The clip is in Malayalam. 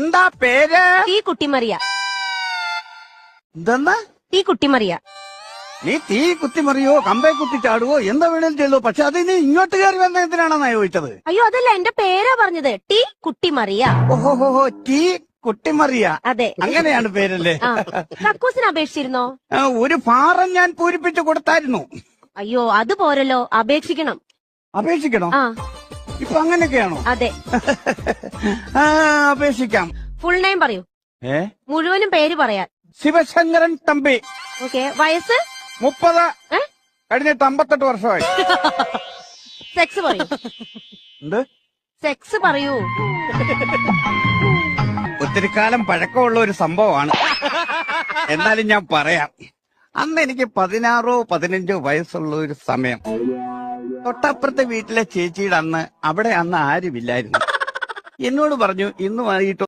എന്താ പേര്? തീ കുട്ടിമറിയ. എന്തെന്നാ? തീ കുട്ടിമറിയ. നീ തീ കുത്തിമറിയോ കമ്പേ കുത്തി ചാടുവോ എന്താ വേണേലും ചെയ്തോ, പക്ഷെ അത് നീ ഇങ്ങോട്ട് കയറി വന്ന എന്തിനാണെന്നാ ചോദിച്ചത്? അയ്യോ അതല്ല, എന്റെ പേരാ പറഞ്ഞത്. ടീ കുട്ടിമറിയ. ഓഹോ, തീ കുട്ടിമറിയ. അതെ, അങ്ങനെയാണ് പേരല്ലേ? കക്കൂസിന് അപേക്ഷിച്ചിരുന്നോ? ഒരു ഫാറം ഞാൻ പൂരിപ്പിച്ചു കൊടുത്തായിരുന്നു. അയ്യോ അത് പോരല്ലോ, അപേക്ഷിക്കണം. അപേക്ഷിക്കണോ? ആ ഇപ്പൊ അങ്ങനെയൊക്കെയാണോ? അതെ. അപേക്ഷിക്കാം. ഫുൾ നെയിം പറയൂ. മുഴുവനും പേര് പറയാൻ. ശിവശങ്കരൻ തമ്പി. ഓക്കെ. വയസ്സ്? 30. കഴിഞ്ഞിട്ട് 58 വർഷമായി. സെക്സ് പറയൂ. എന്ത് സെക്സ് പറയൂ? ഒത്തിരി കാലം പഴക്കമുള്ള ഒരു സംഭവമാണ്, എന്നാലും ഞാൻ പറയാം. അന്ന് എനിക്ക് 16 15 വയസ്സുള്ള ഒരു സമയം. തൊട്ടപ്പുറത്തെ വീട്ടിലെ ചേച്ചിയുടെ അവിടെ അന്ന് ആരുമില്ലായിരുന്നു. എന്നോട് പറഞ്ഞു ഇന്ന് വൈകിട്ട്